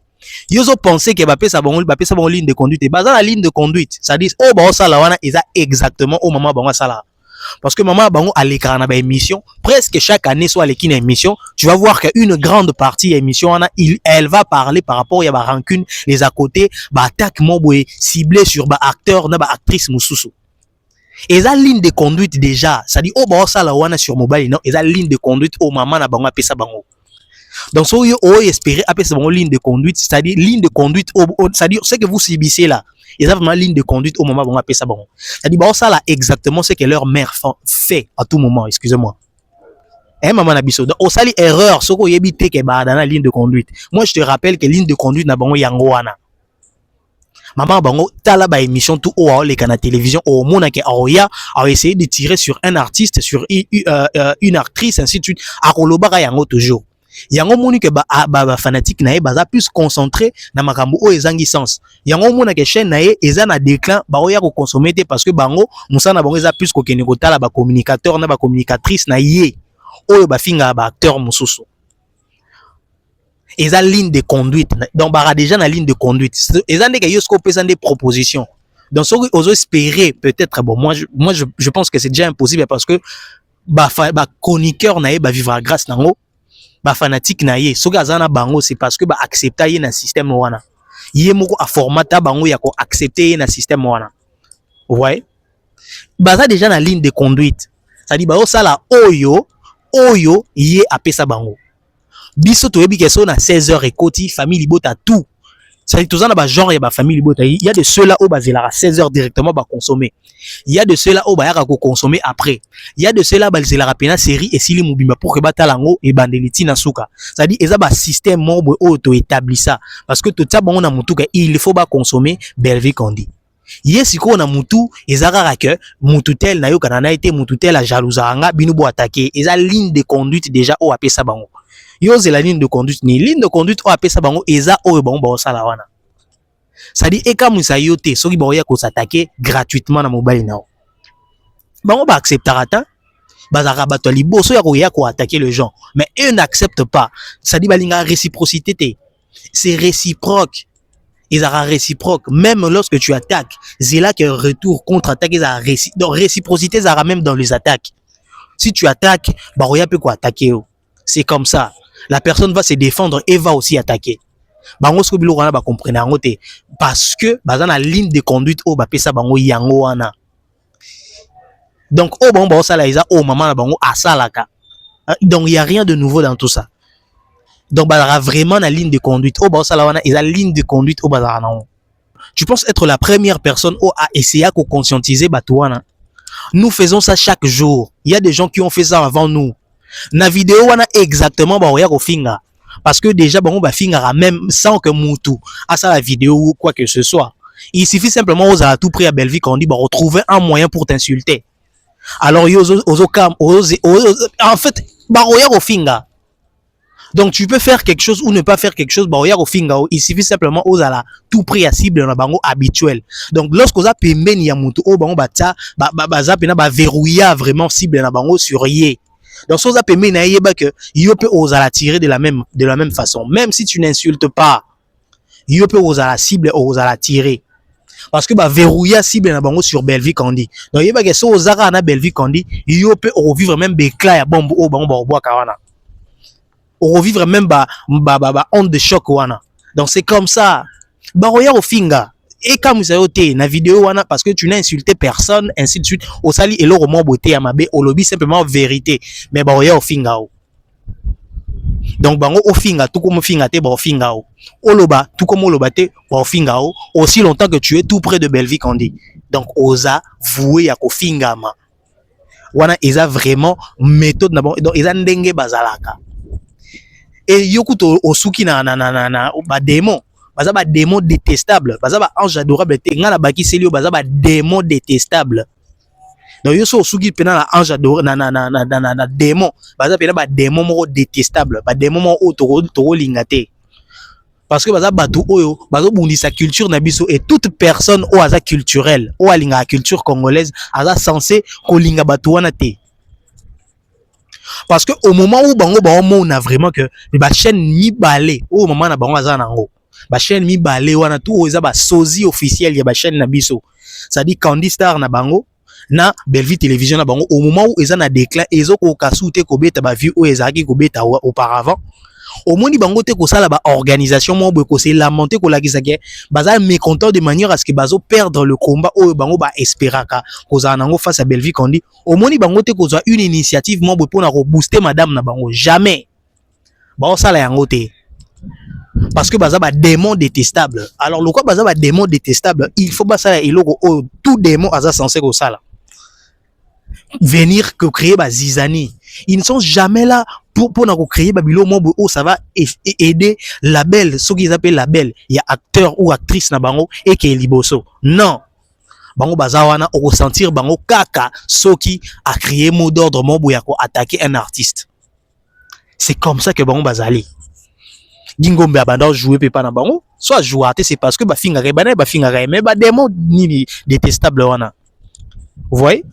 Yozo penser que ba pe sa bon ligne de conduite et baza la ligne de conduite, ça dit oh ba sala wana eza exactement au moment ba sala. Parce que maman bango à l'écran na émission presque chaque année soit l'équipe émission tu vas voir qu'une grande partie émission elle va parler par rapport à ba rancune les à côté ba attaque moboé ciblé sur ba acteur na ba actrice mususu et ça ligne de conduite déjà ça dit oh ba ça la wana sur mobile non et ça ligne de conduite au maman na bango apesa bango donc so yo espérer apesa bango ligne de conduite c'est-à-dire ligne de conduite c'est-à-dire ce que vous subissez là. Ils ont vraiment ligne de conduite au moment où on appelle ça bon. C'est-à-dire bon ça là exactement ce que leur mère fait à tout moment, excusez-moi. Eh maman nabiso. Donc au sali erreur ce qu'on yebite que ba dans la ligne de conduite. Moi je te rappelle que ligne de conduite na bango yango wana. Maman bango tala ba émission tout au les canaux télévision au monde que Aoya a essayé de tirer sur un artiste sur une actrice ainsi de suite a kolobaka yango toujours. Yango moni que ba fanatique na ye baza plus concentré na makambo o ezangi sens. Yango mona que chaîne na ye eza na déclin ba oya ko consommer parce que bango musana bango eza plus ko kene ko tala ba communicateur na ba communicatrice na ye oyo ba finga ba acteur mususu. Eza ligne de conduite donc bara déjà na ligne de conduite. Eza ndeke yo sko pesa des propositions. Donc so ozo espérer peut-être bon moi je pense que c'est déjà impossible parce que ba chroniqueur na ye ba vivre grâce nango. Ba fanatique na ye soki azana bango c'est parce que ba accepter ye na système wana ye moko a formata bango ya ko accepter ye na système wana ouais baza déjà na ligne de conduite ça dit ba osala oyo ye apesa bango biso to yebi keso na 16h ekoti famille libota tout ça dit tozana ba genre ya ba famille libota il y a de ceux-là au bazela à 16h directement ba consommer il y a de ceux-là au ba ya ko consommer après il y a de ceux-là bazela rapena série et sili mobimba pour que batalango et bandeliti na suka ça dit eza ba système mobo auto établi ça parce que tout ça bon na mutuka il faut ba consommer Belvi Kondi yesi ko na mutu ezara que mutu tel na yo kana na été mutu tel a jalousanga binu bo attaquer eza ligne de conduite déjà au apesa bango yo c'est la ligne de conduite ni ligne de conduite au apesa bango eza o bango ba sala wana ça dit eka musa yote soki ba oya ko s'attaquer gratuitement na mobile nao bango ba acceptera ta bazaka bato liboso ya ko attaquer les gens mais eux n'acceptent pas ça dit balinga réciprocité te c'est réciproque ils ont réciproque même lorsque tu attaques c'est là que retour contre-attaque ils ont donc réciprocité ça même dans les attaques si tu attaques ba oya peut quoi attaquer c'est comme ça la personne va se défendre et va aussi attaquer bango sko bilo wana ba comprendre yango te parce que baza na ligne de conduite o ba pesa bango yango wana donc o bango ba sala isa o maman na bango asalaka donc il y a rien de nouveau dans tout ça donc baza vraiment na ligne de conduite o ba sala wana isa ligne de conduite o baza na tu penses être la première personne au à essayer à conscientiser bato wana nous faisons ça chaque jour il y a des gens qui ont fait ça avant nous na vidéo wana exactement ba oya ko finga parce que déjà bon ba finga même sans que mutu à ça la vidéo ou quoi que ce soit il suffit simplement aux à tout prix à Belvi qu'on dit bah retrouver un moyen pour t'insulter alors en fait ba oya ko finga donc tu peux faire quelque chose ou ne pas faire quelque chose ba oya ko finga il suffit simplement aux à la tout prix à cible na bango habituel donc lorsque za pembeni ya mutu o bango ba ta ba za pena ba verrouiller vraiment cible na bango sur yé. Donc, ça permet que il peut oser la tirer de la même façon. Même si tu n'insultes pas, il peut oser la cible, oser la tirer. Parce que bah verrouiller la cible na bango sur Belvi Kondi. Donc, il y a que ça osera na Belvi Kondi, il peut revivre même bécla ya bombe au bango bois kawana. Revivre même honte de choc wana. Donc, c'est comme ça. Bah roya au finga. Et comme vous avez na vidéo wana parce que tu n'as insulté personne ainsi de suite au sali et le roman beauté à mabe au lobby simplement vérité mais ba oya au fingao Donc bango ofinga tout comme finga te ba ofinga o. Oloba tout comme oloba te ba ofinga o. Aussi longtemps que tu es tout près de Belleville Kandi. Donc oza voué ya kofinga ma. Wana eza vraiment méthode na bango. Donc eza ndenge bazalaka. Et yokuto osuki na ba démon. Baza ba démon détestable. Baza ba ange adorable te nga na baki selio baza ba démon détestable. Donc yo so osuki pena na ange adorable na démon. Baza pena ba démon moko détestable. Ba démon moko toko lingate. Parce que baza batu oyo bazo bundisa culture na biso et toute personne o aza culturelle, o alinga culture congolaise, aza censé ko linga batu wana te. Parce que au moment où bango on a vraiment que ba chaîne mi balé au moment na bango aza nango ba chaîne mi balé wana tout oza ba sozi officiel ya ba chaîne na biso, ça dit Candy Star na bango na Belleville Télévision na bango au moment où eza na déclin ezo ko kasute ko beta ba vue o ezaki ko beta auparavant au moins bango te ko sala ba organisation mo bo ko se lamenter ko lakisa ke baza mécontent de manière à ce que bazo perdre le combat o bango ba esperaka ko za nango face à Belleville Kandi. Au moins bango te ko za une initiative mo bo pour na ko booster madame na bango jamais ba sala yango te parce que baza ba démon détestable. Alors le quoi baza ba démon détestable, il faut ba sala eloko o tout démon aza censé ko sala venir que créer ba zizani. Ils ne sont jamais là pour créer babilo mobo où ça va aider label, ce qu'ils appellent label. Il y a acteur ou actrice na bango et qui est liboso. Non. Bango bazawana au ressentir bango kaka soki a créé mot d'ordre mobo yako attaquer un artiste. C'est comme ça que bango bazali. Gingombe abanda jouer pepa na bango, soit jouer c'est parce que ba finga rebana ba finga mais ba démon ni détestable wana. Vous voyez?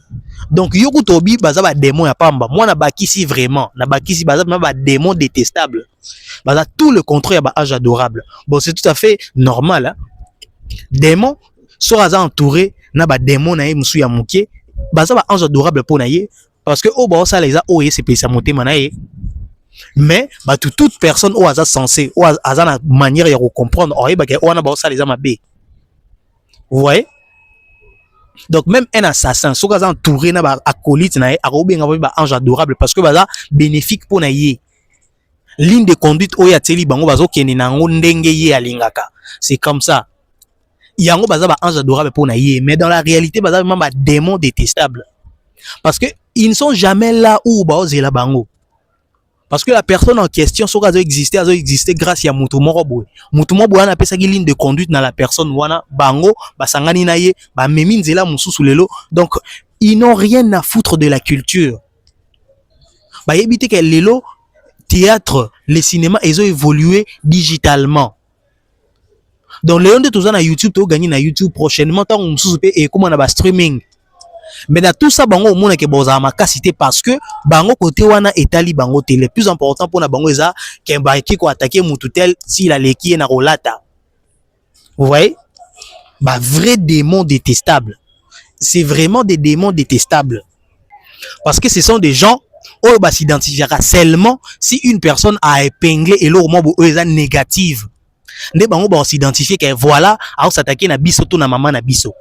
Donc yoku tobi baza ba démon ya pamba. Moi na bakisi vraiment, na bakisi baza ba démon détestable. Baza tout le contraire ba âge adorable. Bon, c'est tout à fait normal hein. Démon soit entouré na ba démon na ye musu ya muke, baza ba ange adorable pour na ye parce que o ba ça les a oye c'est pesa motema na ye. Mais bah toute personne au hasard censé au hasard na manière de comprendre oye ba ke o na ba ça les a mabé. Vous voyez? Donc même un assassin, so kaza entouré na ba acolyte na ye, akobenga ba ange adorable parce que baza bénéfique pour na ye. Ligne de conduite oya teli bango bazo kene na ngo ndenge ye alingaka. C'est comme ça. Yango baza ba ange adorable pour na ye, mais dans la réalité baza vraiment ba démon détestable. Parce que ils ne sont jamais là où ba ozela bango. Parce que la personne en question so kaza exister grâce à mutu moko boy. Mutu moko boy na pesa ki ligne de conduite na la personne wana bango basangani na ye ba memi nzela mususu lelo. Donc ils n'ont rien à foutre de la culture. Ba yebite que lelo théâtre, le cinéma ils ont évolué digitalement. Donc les ondes tous na YouTube to gagner na YouTube prochainement tant mususu pe et comment na ba streaming. Mais dans tout ça bango omona ke boza makasité parce que bango côté wana etali bango te le plus important pour na bango eza kemba ki ko attaquer mutu tel si la leki na rolata. Vous voyez? Bah vrai démon détestable. C'est vraiment des démons détestables. Parce que ce sont des gens où bah s'identifiera seulement si une personne a épinglé et l'autre mot eza négative. Ne bango ba s'identifier que voilà, a s'attaquer na biso to na maman na biso.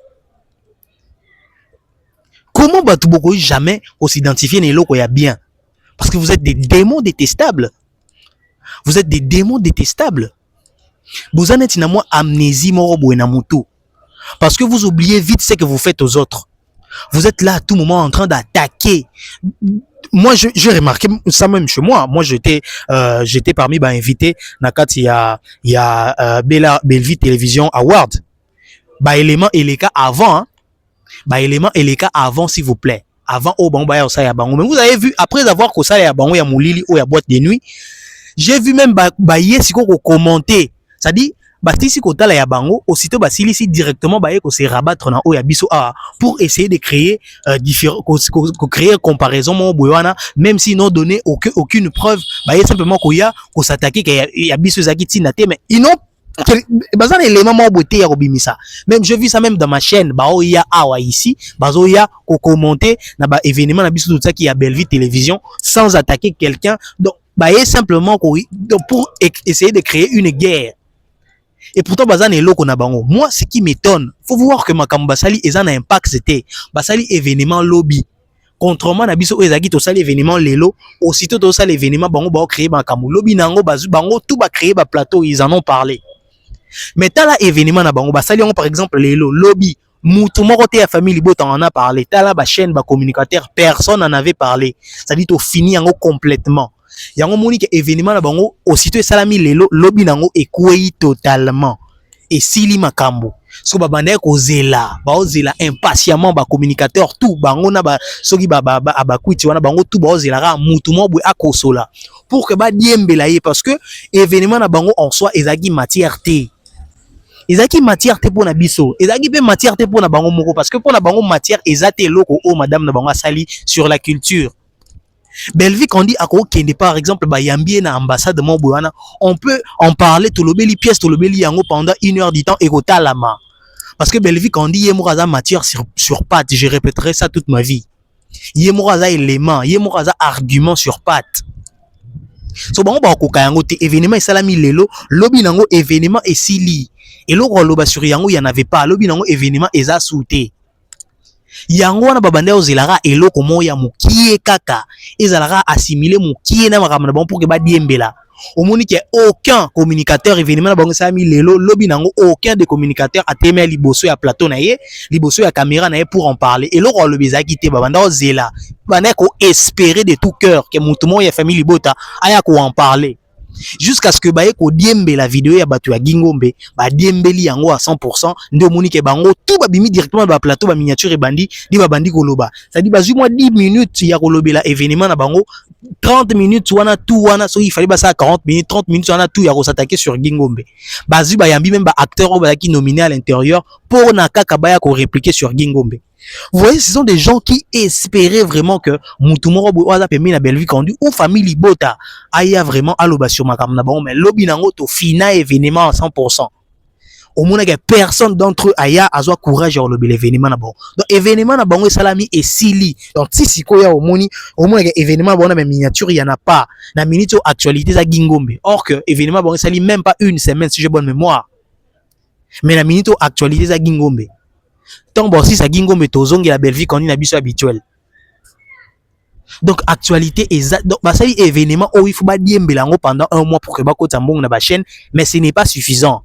Comment Batuboko jamais s'identifier les locaux ya bien? Parce que vous êtes des démons détestables. Vous êtes des démons détestables. Vous en êtes une amnésie morobo et namuto. Parce que vous oubliez vite ce que vous faites aux autres. Vous êtes là à tout moment en train d'attaquer. Moi, j'ai remarqué ça même chez moi. Moi, j'étais parmi les invités. Il y a Belleville Télévision Award. Bah, élément et les cas avant, hein. Bah élément et les cas avant s'il vous plaît avant au bango ya osaya bango mais vous avez vu après avoir ko sala ya bango ya mulili ou ya boîte de nuit j'ai vu même ba yesiko ko commenter ça dit batisi ko tala ya bango aussitôt basili si directement ba ko se rabattre na o ya biso pour essayer de créer différents créer comparaison mon boyana même si non donné aucune preuve ba simplement ko ya ko s'attaquer ya biso zaki tina te mais ils n'ont bazan élément mo beauté ya robimisa même je vis ça même dans ma chaîne ba o ya awa ici bazo ya ko commenter na ba événement na biso tout ça qui a Belleville Télévision sans attaquer quelqu'un donc ba simplement pour essayer de créer une guerre et pourtant bazan eloko na bango moi ce qui m'étonne faut voir que makambo basali eza na impact c'était basali événement lobby Contrairement à biso ezaki to sali événement lelo, aussitôt to sali événement bango ba créer bankamu. Lobby nango bazu bango tout ba créer ba plateau, ils en ont parlé. Mais tala événement na bango basali yango par exemple lelo lobby mutu moko te ya famille Libota en a parlé. Tala ba chaîne ba communicateur personne n'en avait parlé. Ça dit to fini yango complètement. Yango moni que événement na bango aussitôt salami lelo lobby nango ekoué totalement. Et sili makambo. So ba bande ko zela, ba ozela impatiemment ba communicateur tout bango na ba soki ba kwiti wana bango tout ba ozela ra mutu mo bwe akosola pour que ba diembela ye parce que événement na bango en soi ezaki matière té. Ezaki matière té pour na biso, ezaki pe matière té pour na bango moko parce que pour na bango matière ezate loko o madame na bango sali sur la culture. Belvi Kandi ako kende par exemple ba yambie na ambassade mo boana, on peut en parler tout le beli pièce tout le beli yango pendant 1 heure du temps et kotalama. Parce que Belvi Kandi yemoraza matière sur patte, je répéterai ça toute ma vie. Yemoraza élément, yemoraza argument sur patte. So bango ba ko kayango te événement salami lelo, lobi nango événement esili. Et lo loba sur yango y en avait pas, lobi nango événement eza souté. Yango wana babande ozelara eloko moya mukie kaka ezalara assimiler mukie na makamana bon pour que ba diembela omoni que aucun communicateur événement na bango sami lelo lobi nango aucun des communicateurs ateme liboso ya plateau na ye liboso ya caméra na ye pour en parler eloko lo bezaki te babanda ozela bana ko espérer de tout cœur que mutu moya famille Libota aya ko en parler jusqu'à ce que baye ko diembe la vidéo ya batu ya Gingombe ba diembeli yango à 100% ndo moni ke bango tout ba bimi directement ba plateau ba miniature et bandi di ba bandi koloba ça dit bazui moi 10 minutes ya kolobela événement na bango 30 minutes wana tout wana so il fallait ba ça 40 minutes 30 minutes wana tout ya ko s'attaquer sur Gingombe bazui ba yambi même ba acteur o ba qui nominé à l'intérieur pour na kaka ba ya ko répliquer sur Gingombe. Vous voyez, ce sont des gens qui espéraient vraiment que Moutoumoro Boaza permis la Belvi Kandi ou famille Libota aille vraiment à l'obation makamna bon mais lobby nango to fina événement à 100%. Au moins que personne d'entre eux aya azwa courage au lobby l'événement na bon. Donc événement na bango salami et sili. Donc si sikoya au moins que événement bon na miniature il y en a pas. Na minute actualité za Gingombe. Or que événement bon sali même pas une semaine si j'ai bonne mémoire. Mais la minute actualité za Gingombe. Tant bon si ça Gingombe tozongi la Belvi Kandi na biso habituel. Donc actualité exact donc bah ça y événement où il faut pas diembelango pendant 1 mois pour que ba kota mbong na ba chaîne mais ce n'est pas suffisant.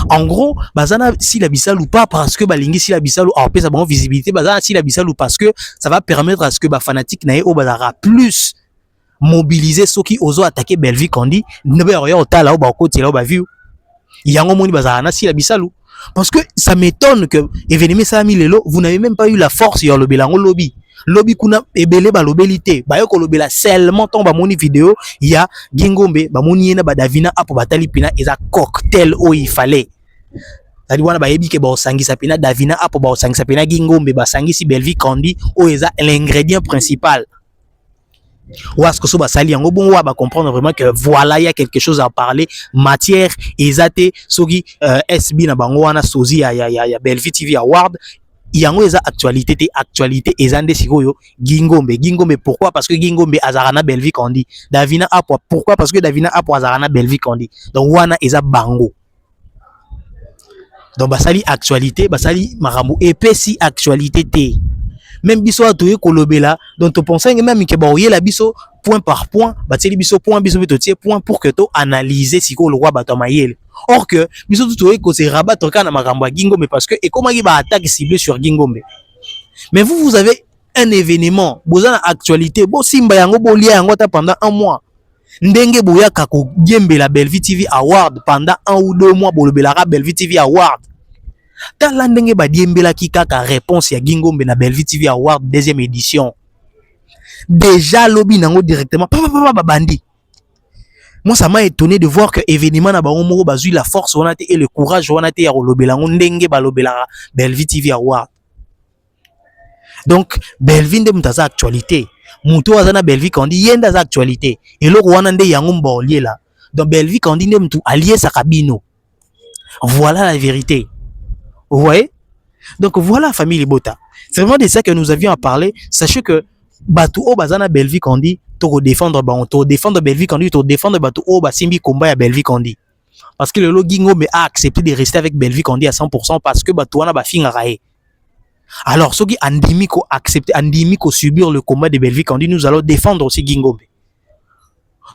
En gros bazana si la bisal ou pas parce que balingi si la bisal ou en plus ça bon visibilité bazana si la bisal ou parce que ça va permettre à ce que ba fanatique na au bazara plus mobiliser ceux qui osent attaquer Belvi Kandi ne ba rien au tala ou ba koti là ba vu. Yango moni bazana si la bisal ou parce que ça m'étonne que événement ça mi lelo vous n'avez même pas eu la force sur le belango lobby lobby kuna ebele ba lobelité ba yo ko lobela seulement ton ba moni vidéo il y a Gingombe ba moni na ba Davina apo batali pina eza cocktail o il fallait tadi wana ba yebi ke ba osangisa pina Davina apo ba osangisa pina Gingombe ba sangisi Belvi Kandi o eza l'ingrédient principal. Ou est-ce que ça va salir en bon ou va comprendre vraiment que voilà il y a quelque chose à parler matière ezate sogi SB na bango wana sozi ya Belvi TV Award yango eza actualité ezande sikoyo Gingombe pourquoi parce que Gingombe azarana Belvi Kandi Davina apo pourquoi parce que Davina apo azarana Belvi Kandi donc wana eza bango donc basali actualité basali marambo epesi actualité te. Même biso atoye kolobela donc to penser même que ba oyela biso point par point bateli biso point biso betotie point pour que to analyser siko le roi bato mayele or que biso toye ko se rabattre kana makambo Gingombe parce que et comment il va attaquer ciblé sur Gingombe mais vous avez un événement bozana actualité bo simba yango bo lia yango ta pendant 1 mois ndenge boya kako gembe la Belvi TV Award pendant 1 ou 2 mois bolobela Belvi TV Award. Tala ndenge ba diembela ki kaka réponse ya Gingombe na Belvi TV Award 2e édition. Déjà lobby nango directement papa bandi. Moi ça m'a étonné de voir que événement na bango moko bazui la force on a et le courage on a été ya lobela ngo ndenge ba lobela Belvi TV Award. Donc Belvi nde mutaza actualité. Muto azana Belvi Kandi yenda za actualité. Et le wana nde yango mbolié là. Donc Belvi Kandi nde mtu allié sa cabino. Voilà la vérité. Vous voyez? Donc voilà famille Libota. C'est vraiment de ça que nous avions à parler. Sachez que Batu o bazana Belvi Kandi to défendre Belvi Kandi to défendre Batu o basimbi combat ya Belvi Kandi. Parce que le Gingombe a accepté de rester avec Belvi Kandi à 100% parce que Batu wana ba finga raé. Alors, ceux qui andimiko accepter, andimiko subir le combat de Belvique, on dit nous allons défendre aussi Gingombe.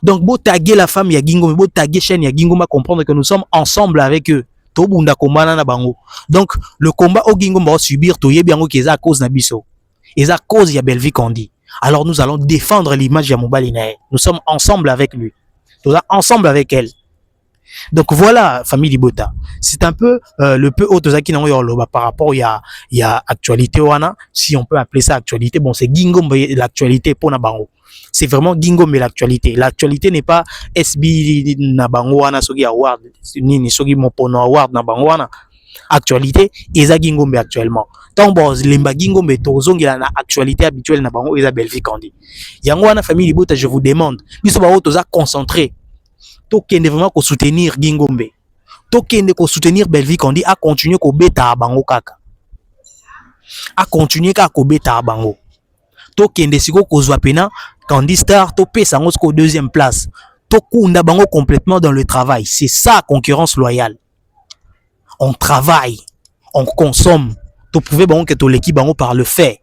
Donc, beau taguer la femme, il y a Gingombe, beau taguer chaîne, il y a Gingombe, comprendre que nous sommes ensemble avec eux. Tobunda combat na bango. Donc, le combat au Gingombe va subir, to yebiango qui est à cause nabiso. Et à cause, il y a Belvique, on dit. Alors, nous allons défendre l'image de Mobali Nae. Nous sommes ensemble avec lui. Nous sommes ensemble avec elle. Donc voilà, famille Libota. C'est un peu le peu Otozaki Nango par rapport il y a actualité wana, si on peut appeler ça actualité. Bon, c'est Gingombe l'actualité pour Nabango. C'est vraiment Gingombe l'actualité. L'actualité n'est pas SB Nabango wana sogi award ni sogi mopono award Nabango wana. Actualité eza Gingombe actuellement. Tant bon lemba Gingombe tozongi la actualité habituelle Nabango eza Belvique Kandi. Yango wana famille Libota, je vous demande, biso ba otoza concentré. Tokende vraiment ko soutenir Gingombe. Tokende ko soutenir Belvique on dit à continuer ko beta bango kaka. À continuer ka ko beta bango. Tokende siko ko zwa pena Candy Star to pesa ngo ko deuxième place. Tokunda bango complètement dans le travail. C'est ça concurrence loyale. On travaille, on consomme. To prouver bango que to l'équipe bango par le fait.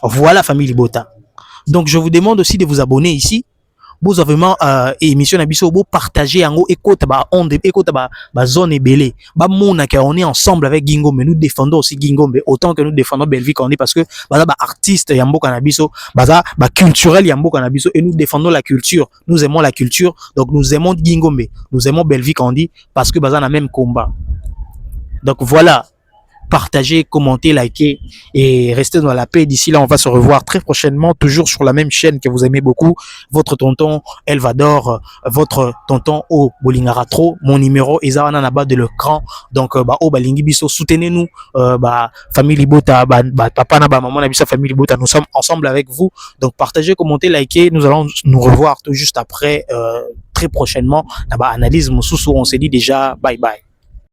Voilà famille Libota. Donc je vous demande aussi de vous abonner ici. Vous avez vraiment émission Nabiso, vous partagez en haut, écoute ba onde, écoute ba zone belé. Ba mona que on est ensemble avec Gingombe, mais nous défendons aussi Gingombe autant que nous défendons Belvique on est parce que ba artiste yambo Kanabiso, ba culturel yambo Kanabiso et nous défendons la culture. Nous aimons la culture, donc nous aimons Gingombe, nous aimons Belvique on dit parce que ba na même combat. Donc voilà. Partagez, commentez, likez et restez dans la paix. D'ici là, on va se revoir très prochainement, toujours sur la même chaîne que vous aimez beaucoup. Votre tonton Elvador, votre tonton O Bolingara Tro, mon numéro Ezawana Naba de l'écran. Donc, O Balingi Biso, soutenez-nous, famille Libota, papa Naba, maman Nabisa, famille Libota, nous sommes ensemble avec vous. Donc, partagez, commentez, likez. Nous allons nous revoir tout juste après, très prochainement. Naba analyse, Moussoussou, on s'est dit déjà, bye bye.